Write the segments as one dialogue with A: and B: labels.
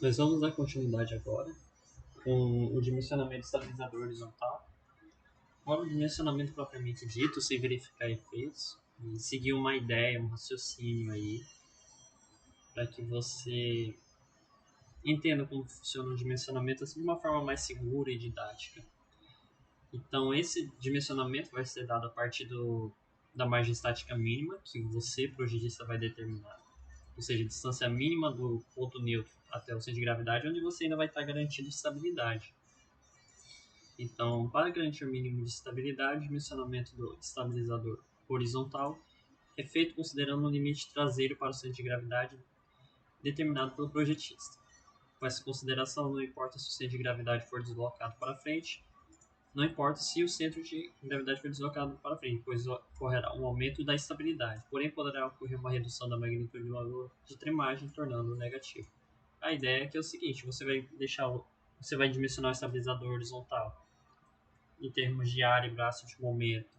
A: Nós vamos dar continuidade agora com o dimensionamento estabilizador horizontal. Agora, o dimensionamento propriamente dito, sem verificar efeitos, e seguir uma ideia, um raciocínio aí, para que você entenda como funciona o dimensionamento assim, de uma forma mais segura e didática. Então, esse dimensionamento vai ser dado a partir da margem estática mínima, que você, projetista, vai determinar. Ou seja, a distância mínima do ponto neutro até o centro de gravidade, onde você ainda vai estar garantindo estabilidade. Então, para garantir o mínimo de estabilidade, o dimensionamento do estabilizador horizontal é feito considerando um limite traseiro para o centro de gravidade determinado pelo projetista. Com essa consideração, não importa se o centro de gravidade for deslocado para frente, não importa se o centro de gravidade for deslocado para frente, pois ocorrerá um aumento da estabilidade, porém poderá ocorrer uma redução da magnitude do valor de tremagem, tornando-o negativo. A ideia é que é o seguinte, você vai dimensionar o estabilizador horizontal em termos de área e braço de momento,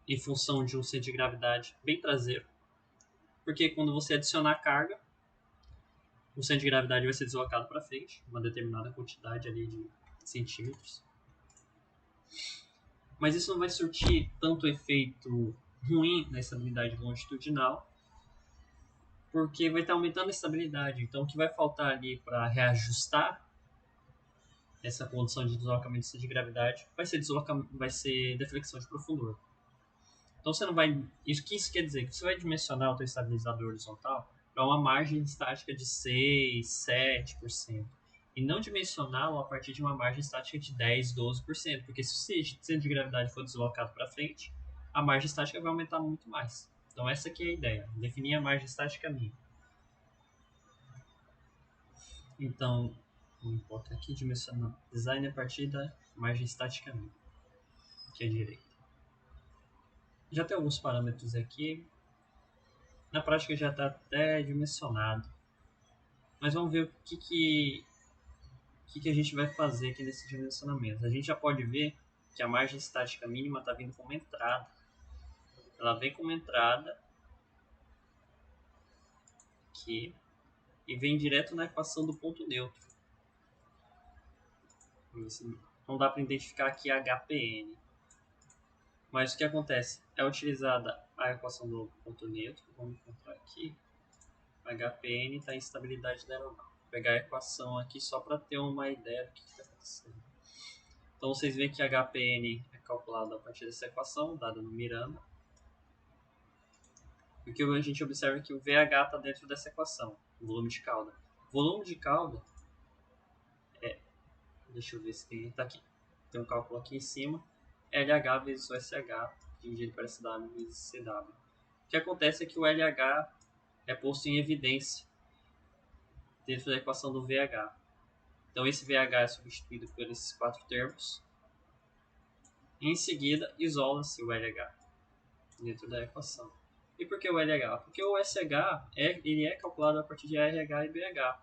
A: em função de um centro de gravidade bem traseiro, porque quando você adicionar carga, o centro de gravidade vai ser deslocado para frente, uma determinada quantidade ali de centímetros. Mas isso não vai surtir tanto efeito ruim na estabilidade longitudinal, porque vai estar aumentando a estabilidade. Então, o que vai faltar ali para reajustar essa condição de deslocamento de gravidade vai ser deflexão de profundura. Então, você não vai. Isso que isso quer dizer? Que você vai dimensionar o seu estabilizador horizontal para uma margem estática de 6, 7%. E não dimensioná-lo a partir de uma margem estática de 10, 12%. Porque se o centro de gravidade for deslocado para frente, a margem estática vai aumentar muito mais. Então essa aqui é a ideia, definir a margem estática mínima. Então, vamos colocar aqui, dimensionar design a partir da margem estática mínima, que é a direita. Já tem alguns parâmetros aqui. Na prática já está até dimensionado. Mas vamos ver o que a gente vai fazer aqui nesse dimensionamento. A gente já pode ver que a margem estática mínima está vindo como entrada. Ela vem como entrada aqui e vem direto na equação do ponto neutro. Não dá para identificar aqui a HPN. Mas o que acontece? É utilizada a equação do ponto neutro. Vamos encontrar aqui. HPN está em estabilidade da aeronave. Vou pegar a equação aqui só para ter uma ideia do que está acontecendo. Então vocês veem que a HPN é calculada a partir dessa equação, dada no Miranda. E o que a gente observa é que o VH está dentro dessa equação, o volume de cauda. O volume de cauda é... Deixa eu ver se tem... Está aqui. Tem um cálculo aqui em cima. LH vezes o SH, dividido para SW vezes CW. O que acontece é que o LH é posto em evidência dentro da equação do VH. Então esse VH é substituído por esses quatro termos. E em seguida, isola-se o LH dentro da equação. E por que o LH? Porque o SH ele é calculado a partir de RH e BH.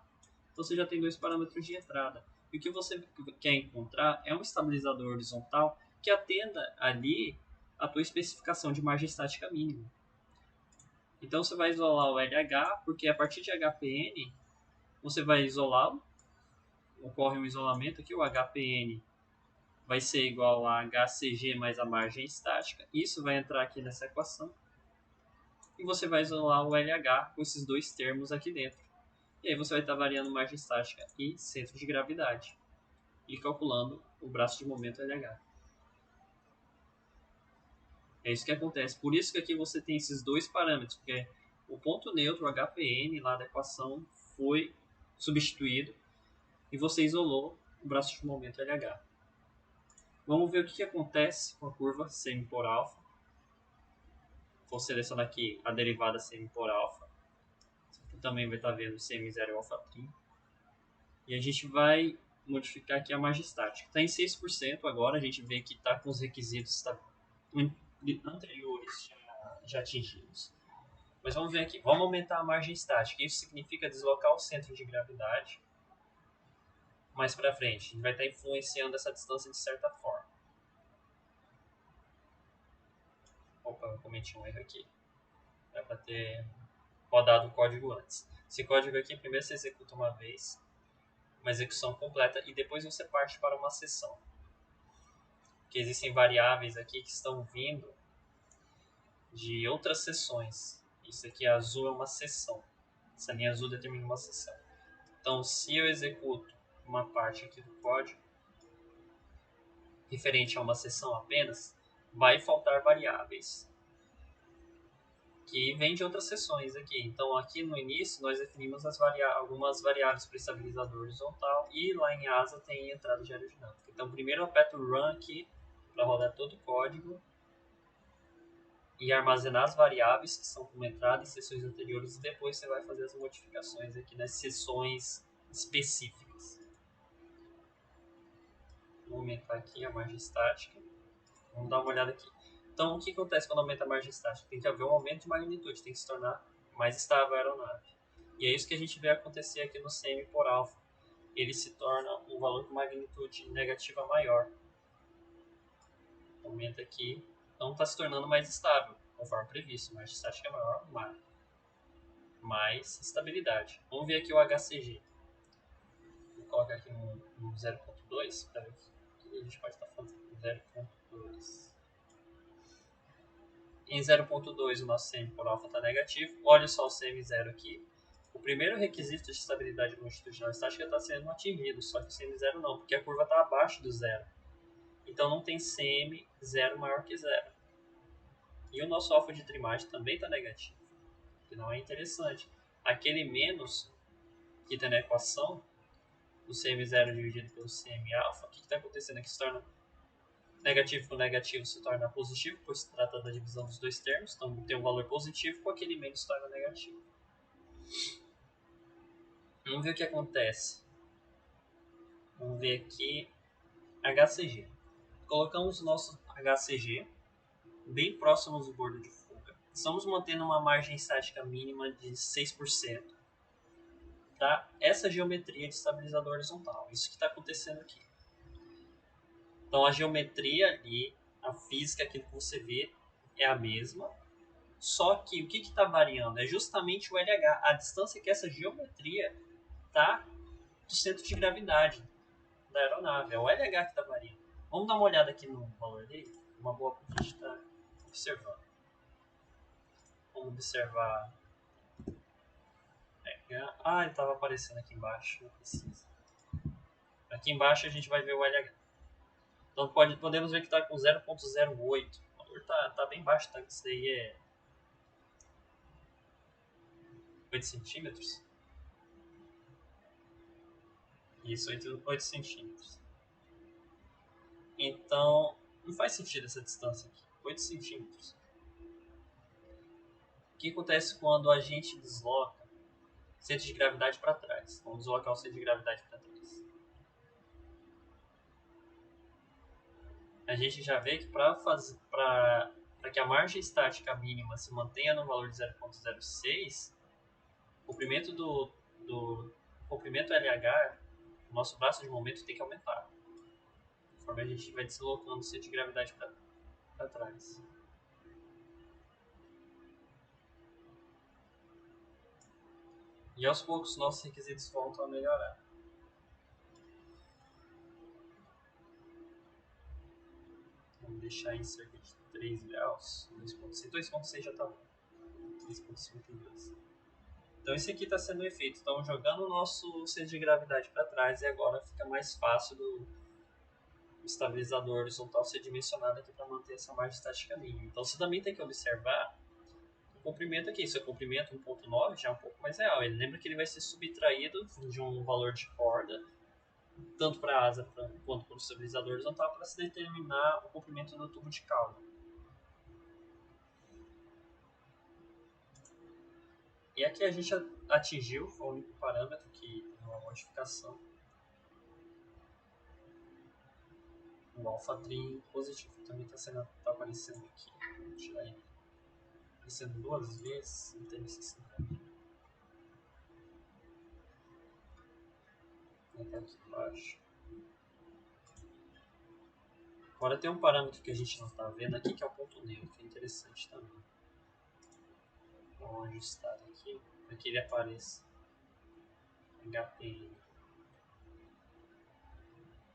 A: Então você já tem dois parâmetros de entrada. E o que você quer encontrar é um estabilizador horizontal que atenda ali a tua especificação de margem estática mínima. Então você vai isolar o LH, porque a partir de HPN você vai isolá-lo. Ocorre um isolamento aqui, o HPN vai ser igual a HCG mais a margem estática. Isso vai entrar aqui nessa equação. E você vai isolar o LH com esses dois termos aqui dentro. E aí você vai estar variando margem estática e centro de gravidade. E calculando o braço de momento LH. É isso que acontece. Por isso que aqui você tem esses dois parâmetros. Porque o ponto neutro, o HPN, lá da equação, foi substituído. E você isolou o braço de momento LH. Vamos ver o que acontece com a curva semi por alfa. Vou selecionar aqui a derivada semi por alfa. Você também vai estar vendo semi 0 alfa primo. E a gente vai modificar aqui a margem estática. Está em 6% agora, a gente vê que está com os requisitos anteriores já atingidos. Mas vamos ver aqui, vamos aumentar a margem estática. Isso significa deslocar o centro de gravidade mais para frente. A gente vai estar influenciando essa distância de certa forma. Opa, eu cometi um erro aqui. Era para ter rodado o código antes. Esse código aqui, primeiro você executa uma vez, uma execução completa, e depois você parte para uma sessão. Porque existem variáveis aqui que estão vindo de outras sessões. Isso aqui azul é uma sessão. Essa linha azul determina uma sessão. Então, se eu executo uma parte aqui do código referente a uma sessão apenas, vai faltar variáveis que vêm de outras sessões aqui. Então, aqui no início, nós definimos algumas variáveis para estabilizador horizontal e lá em asa tem entrada de aerodinâmica. Então, primeiro eu aperto Run aqui para rodar todo o código e armazenar as variáveis que são como entrada em sessões anteriores e depois você vai fazer as modificações aqui nas sessões específicas. Vou aumentar aqui a margem estática. Vamos dar uma olhada aqui. Então, o que acontece quando aumenta a margem estática? Tem que haver um aumento de magnitude, tem que se tornar mais estável a aeronave. E é isso que a gente vê acontecer aqui no semi por alfa. Ele se torna um valor com magnitude negativa maior. Aumenta aqui, então está se tornando mais estável, conforme previsto. Margem estática é maior, mais estabilidade. Vamos ver aqui o HCG. Vou colocar aqui no 0.2 para ver o que a gente pode estar fazendo. 0.2. Em 0.2 o nosso CM por alfa está negativo. Olha só o CM0 aqui. O primeiro requisito de estabilidade longitudinal estática está sendo atingido, só que o CM0 não, porque a curva está abaixo do zero. Então não tem CM0 maior que zero. E o nosso alfa de trimagem também está negativo, que não é interessante. Aquele menos que tem na equação, o CM0 dividido pelo CM alfa, o que está acontecendo aqui? Se torna negativo com negativo se torna positivo, pois se trata da divisão dos dois termos. Então tem um valor positivo, com aquele menos se torna negativo. Vamos ver o que acontece. Vamos ver aqui HCG. Colocamos o nosso HCG bem próximos do bordo de fuga. Estamos mantendo uma margem estática mínima de 6% para essa geometria de estabilizador horizontal. Isso que está acontecendo aqui. Então a geometria ali, a física, aquilo que você vê, é a mesma. Só que o que está variando? É justamente o LH, a distância que essa geometria está do centro de gravidade da aeronave. É o LH que está variando. Vamos dar uma olhada aqui no valor dele? Uma boa para a gente estar observando. Vamos observar. Ah, ele estava aparecendo aqui embaixo. Não precisa. Aqui embaixo a gente vai ver o LH. Então podemos ver que está com 0.08. O valor está bem baixo. Tá? Isso daí é 8 centímetros. Isso, 8 centímetros. Então, não faz sentido essa distância aqui. 8 centímetros. O que acontece quando a gente desloca o centro de gravidade para trás? Vamos deslocar o centro de gravidade para trás. A gente já vê que para que a margem estática mínima se mantenha no valor de 0.06, o comprimento LH, o nosso braço de momento tem que aumentar. Conforme a gente vai deslocando o centro de gravidade para trás. E aos poucos nossos requisitos voltam a melhorar. Vamos deixar em cerca de 3 graus. 2.6. 2.6 já está bom. 3.52. Então esse aqui está sendo o efeito. Estamos jogando o nosso centro de gravidade para trás e agora fica mais fácil do estabilizador horizontal ser dimensionado aqui para manter essa margem estática mínima. Então você também tem que observar o comprimento aqui. Se o comprimento 1.9 já é um pouco mais real. Ele lembra que ele vai ser subtraído de um valor de corda, tanto para a asa quanto para o estabilizador horizontal, para se determinar o comprimento do tubo de cauda. E aqui a gente atingiu o único parâmetro que tem uma modificação. O alfa trim positivo também está aparecendo aqui. Vou tirar ele. Aparecendo 2 vezes, não tem necessidade. Vou colocar aqui embaixo. Agora tem um parâmetro que a gente não está vendo aqui, que é o ponto neutro, que é interessante também. Vamos ajustar aqui para que ele apareça. HTM.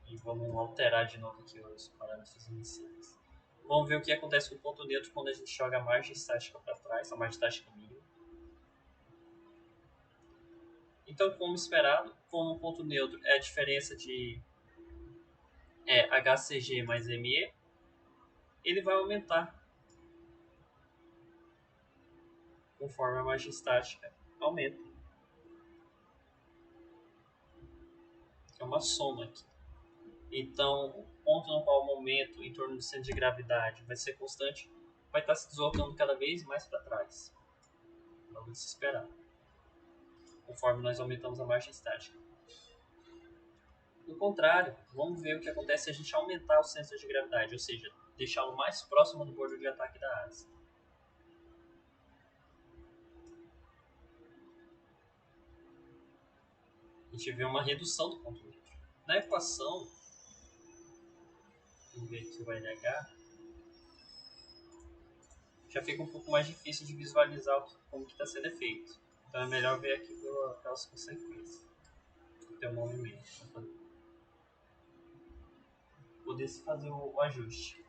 A: E vamos alterar de novo aqui os parâmetros iniciais. Vamos ver o que acontece com o ponto neutro quando a gente joga a margem estática para trás, a margem estática mínima. Então, como esperado, como o ponto neutro é a diferença de HCG mais ME, ele vai aumentar conforme a margem estática aumenta. É uma soma aqui. Então, o ponto no qual o momento em torno do centro de gravidade vai ser constante vai estar se deslocando cada vez mais para trás. Logo de se esperar. Conforme nós aumentamos a margem estática. Do contrário, vamos ver o que acontece se a gente aumentar o centro de gravidade, ou seja, deixá-lo mais próximo do bordo de ataque da asa. A gente vê uma redução do ponto neutro. Na equação, vamos ver aqui o LH, já fica um pouco mais difícil de visualizar como está sendo feito. Então é melhor ver aqui pelas consequências. Tem um movimento para poder se fazer o ajuste.